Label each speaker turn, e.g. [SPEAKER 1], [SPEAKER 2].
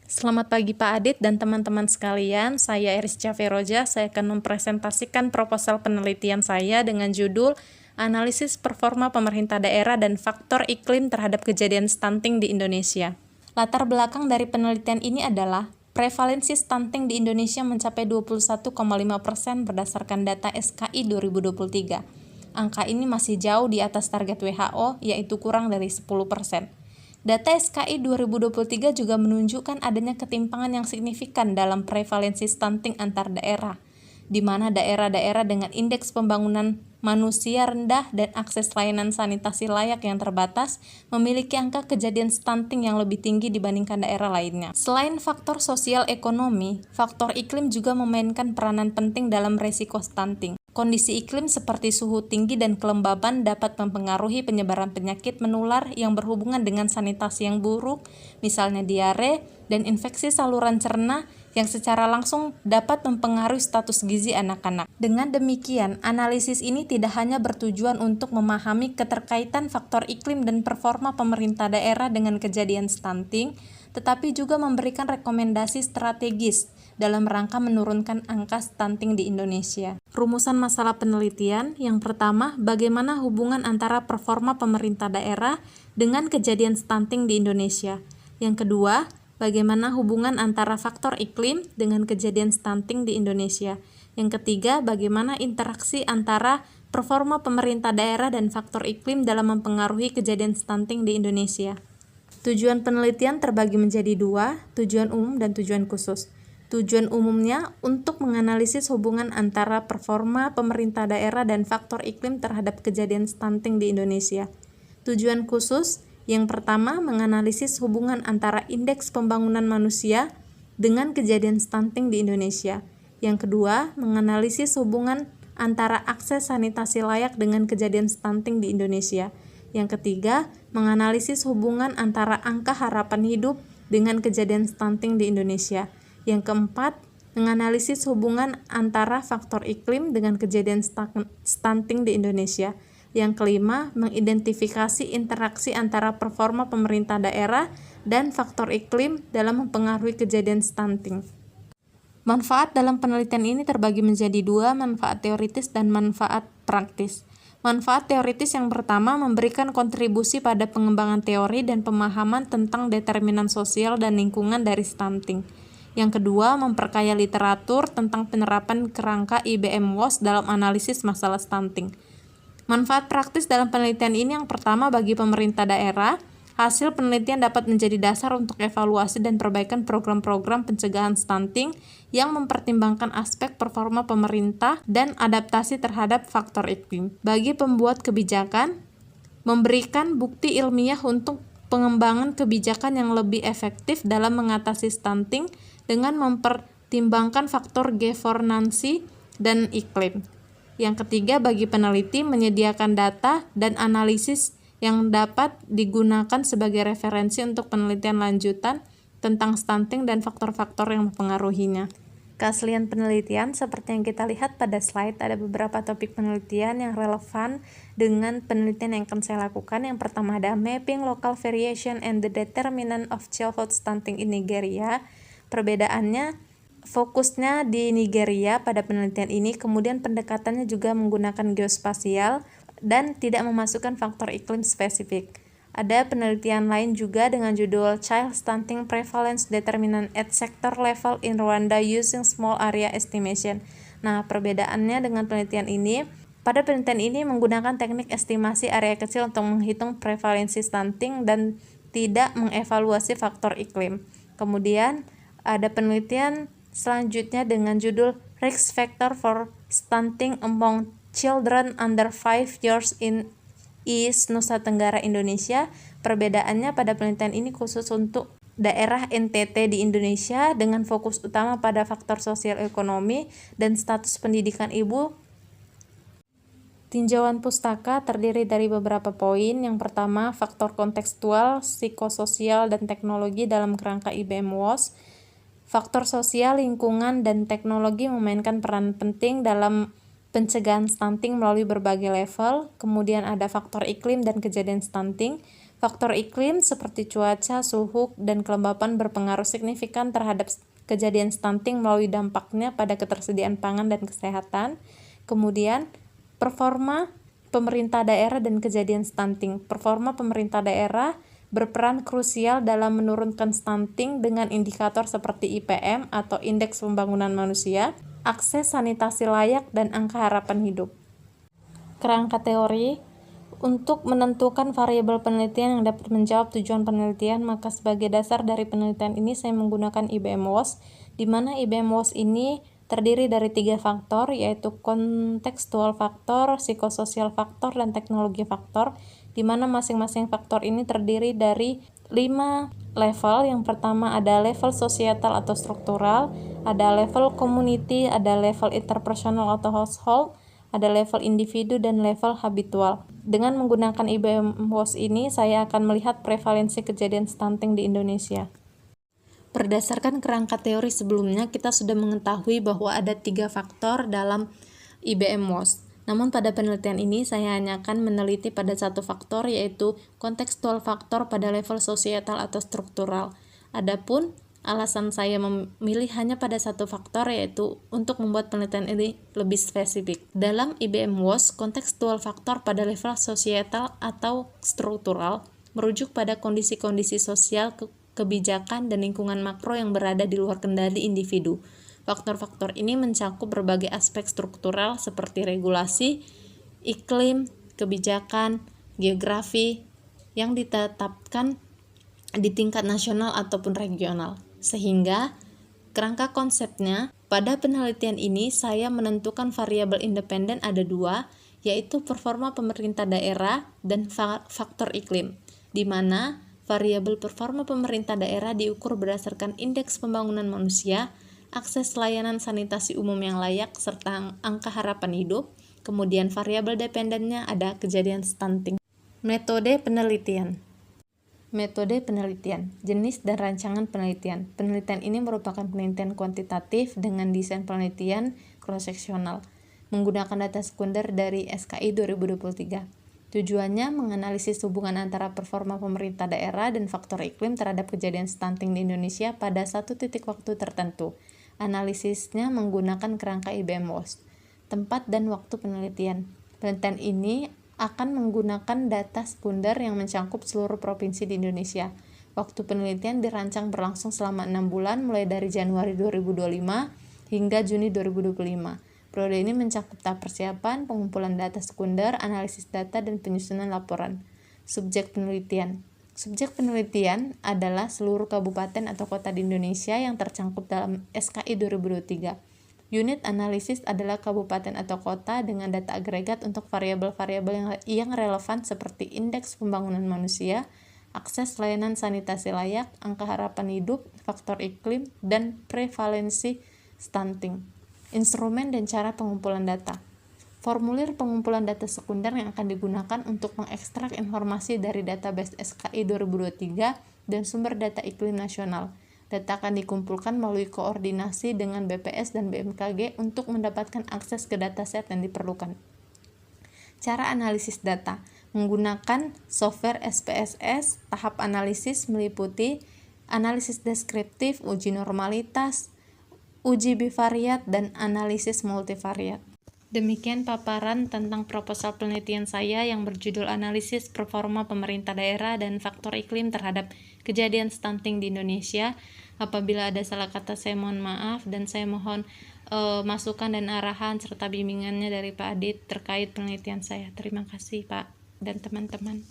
[SPEAKER 1] Selamat pagi Pak Adit dan teman-teman sekalian, saya Erisca Feroja. Saya akan mempresentasikan proposal penelitian saya dengan judul Analisis Performa Pemerintah Daerah dan Faktor Iklim Terhadap Kejadian Stunting di Indonesia. Latar belakang dari penelitian ini adalah prevalensi stunting di Indonesia mencapai 21,5% berdasarkan data SKI 2023. Angka ini masih jauh di atas target WHO, yaitu kurang dari 10%. Data SKI 2023 juga menunjukkan adanya ketimpangan yang signifikan dalam prevalensi stunting antar daerah, di mana daerah-daerah dengan indeks pembangunan manusia rendah dan akses layanan sanitasi layak yang terbatas memiliki angka kejadian stunting yang lebih tinggi dibandingkan daerah lainnya. Selain faktor sosial ekonomi, faktor iklim juga memainkan peranan penting dalam resiko stunting. Kondisi iklim seperti suhu tinggi dan kelembaban dapat mempengaruhi penyebaran penyakit menular yang berhubungan dengan sanitasi yang buruk, misalnya diare dan infeksi saluran cerna yang secara langsung dapat mempengaruhi status gizi anak-anak. Dengan demikian, analisis ini tidak hanya bertujuan untuk memahami keterkaitan faktor iklim dan performa pemerintah daerah dengan kejadian stunting, tetapi juga memberikan rekomendasi strategis dalam rangka menurunkan angka stunting di Indonesia. Rumusan masalah penelitian, yang pertama, bagaimana hubungan antara performa pemerintah daerah dengan kejadian stunting di Indonesia. Yang kedua, bagaimana hubungan antara faktor iklim dengan kejadian stunting di Indonesia. Yang ketiga, bagaimana interaksi antara performa pemerintah daerah dan faktor iklim dalam mempengaruhi kejadian stunting di Indonesia. Tujuan penelitian terbagi menjadi dua, tujuan umum dan tujuan khusus. Tujuan umumnya untuk menganalisis hubungan antara performa pemerintah daerah dan faktor iklim terhadap kejadian stunting di Indonesia. Tujuan khusus yang pertama menganalisis hubungan antara indeks pembangunan manusia dengan kejadian stunting di Indonesia. Yang kedua, menganalisis hubungan antara akses sanitasi layak dengan kejadian stunting di Indonesia. Yang ketiga, menganalisis hubungan antara angka harapan hidup dengan kejadian stunting di Indonesia. Yang keempat, menganalisis hubungan antara faktor iklim dengan kejadian stunting di Indonesia. Yang kelima, mengidentifikasi interaksi antara performa pemerintah daerah dan faktor iklim dalam mempengaruhi kejadian stunting. Manfaat dalam penelitian ini terbagi menjadi dua, manfaat teoritis dan manfaat praktis. Manfaat teoritis yang pertama memberikan kontribusi pada pengembangan teori dan pemahaman tentang determinan sosial dan lingkungan dari stunting. Yang kedua, memperkaya literatur tentang penerapan kerangka IBM-WOS dalam analisis masalah stunting. Manfaat praktis dalam penelitian ini yang pertama bagi pemerintah daerah, hasil penelitian dapat menjadi dasar untuk evaluasi dan perbaikan program-program pencegahan stunting yang mempertimbangkan aspek performa pemerintah dan adaptasi terhadap faktor iklim. Bagi pembuat kebijakan, memberikan bukti ilmiah untuk pengembangan kebijakan yang lebih efektif dalam mengatasi stunting dengan mempertimbangkan faktor governansi dan iklim. Yang ketiga, bagi peneliti menyediakan data dan analisis yang dapat digunakan sebagai referensi untuk penelitian lanjutan tentang stunting dan faktor-faktor yang mempengaruhinya. Keaslian penelitian, seperti yang kita lihat pada slide, ada beberapa topik penelitian yang relevan dengan penelitian yang akan saya lakukan. Yang pertama ada Mapping Local Variation and the Determinant of Childhood Stunting in Nigeria. Perbedaannya, fokusnya di Nigeria pada penelitian ini, kemudian pendekatannya juga menggunakan geospasial dan tidak memasukkan faktor iklim spesifik. Ada penelitian lain juga dengan judul Child Stunting Prevalence Determinant at Sector Level in Rwanda Using Small Area Estimation. Nah, perbedaannya dengan penelitian ini, pada penelitian ini menggunakan teknik estimasi area kecil untuk menghitung prevalensi stunting dan tidak mengevaluasi faktor iklim. Kemudian, ada penelitian selanjutnya dengan judul Risk Factor for Stunting Among Children Under 5 Years in East Nusa Tenggara, Indonesia. Perbedaannya pada penelitian ini khusus untuk daerah NTT di Indonesia dengan fokus utama pada faktor sosial ekonomi dan status pendidikan ibu. Tinjauan pustaka terdiri dari beberapa poin. Yang pertama, faktor kontekstual, psikososial, dan teknologi dalam kerangka IBM-WOS. Faktor sosial, lingkungan, dan teknologi memainkan peran penting dalam pencegahan stunting melalui berbagai level. Kemudian ada faktor iklim dan kejadian stunting. Faktor iklim seperti cuaca, suhu, dan kelembapan berpengaruh signifikan terhadap kejadian stunting melalui dampaknya pada ketersediaan pangan dan kesehatan. Kemudian, performa pemerintah daerah dan kejadian stunting. Performa pemerintah daerah berperan krusial dalam menurunkan stunting dengan indikator seperti IPM atau Indeks Pembangunan Manusia, akses sanitasi layak, dan angka harapan hidup. Kerangka teori. Untuk menentukan variabel penelitian yang dapat menjawab tujuan penelitian, maka sebagai dasar dari penelitian ini saya menggunakan IBM-WOS, di mana IBM-WOS ini terdiri dari 3 faktor, yaitu kontekstual faktor, psikososial faktor, dan teknologi faktor, di mana masing-masing faktor ini terdiri dari 5 level. Yang pertama ada level societal atau struktural, ada level community, ada level interpersonal atau household, ada level individu, dan level habitual. Dengan menggunakan IBM-WOS ini, saya akan melihat prevalensi kejadian stunting di Indonesia. Berdasarkan kerangka teori sebelumnya, kita sudah mengetahui bahwa ada 3 faktor dalam IBM-WOS. Namun pada penelitian ini, saya hanya akan meneliti pada satu faktor, yaitu kontekstual faktor pada level sosial atau struktural. Adapun alasan saya memilih hanya pada satu faktor, yaitu untuk membuat penelitian ini lebih spesifik. Dalam IBM-WOS, kontekstual faktor pada level societal atau struktural merujuk pada kondisi-kondisi sosial, kebijakan, dan lingkungan makro yang berada di luar kendali individu. Faktor-faktor ini mencakup berbagai aspek struktural seperti regulasi, iklim, kebijakan, geografi yang ditetapkan di tingkat nasional ataupun regional. Sehingga kerangka konsepnya, pada penelitian ini saya menentukan variabel independen ada 2, yaitu performa pemerintah daerah dan faktor iklim, di mana variabel performa pemerintah daerah diukur berdasarkan indeks pembangunan manusia, akses layanan sanitasi umum yang layak, serta angka harapan hidup. Kemudian variabel dependennya ada kejadian stunting. Metode penelitian. Metode penelitian, jenis dan rancangan penelitian. Penelitian ini merupakan penelitian kuantitatif dengan desain penelitian cross-seksional, menggunakan data sekunder dari SKI 2023. Tujuannya menganalisis hubungan antara performa pemerintah daerah dan faktor iklim terhadap kejadian stunting di Indonesia pada satu titik waktu tertentu. Analisisnya menggunakan kerangka IBM-WOS. Tempat dan waktu penelitian. Penelitian ini akan menggunakan data sekunder yang mencakup seluruh provinsi di Indonesia. Waktu penelitian dirancang berlangsung selama 6 bulan mulai dari Januari 2025 hingga Juni 2025. Periode ini mencakup tahap persiapan, pengumpulan data sekunder, analisis data, dan penyusunan laporan. Subjek penelitian. Subjek penelitian adalah seluruh kabupaten atau kota di Indonesia yang tercakup dalam SKI 2023. Unit analisis adalah kabupaten atau kota dengan data agregat untuk variabel-variabel yang relevan seperti indeks pembangunan manusia, akses layanan sanitasi layak, angka harapan hidup, faktor iklim, dan prevalensi stunting. Instrumen dan cara pengumpulan data. Formulir pengumpulan data sekunder yang akan digunakan untuk mengekstrak informasi dari database SKI 2023 dan sumber data iklim nasional. Data akan dikumpulkan melalui koordinasi dengan BPS dan BMKG untuk mendapatkan akses ke dataset yang diperlukan. Cara analisis data menggunakan software SPSS. Tahap analisis meliputi analisis deskriptif, uji normalitas, uji bivariat, dan analisis multivariat. Demikian paparan tentang proposal penelitian saya yang berjudul Analisis Performa Pemerintah Daerah dan Faktor Iklim Terhadap Kejadian Stunting di Indonesia. Apabila ada salah kata saya mohon maaf, dan saya mohon masukan dan arahan serta bimbingannya dari Pak Adit terkait penelitian saya. Terima kasih Pak dan teman-teman.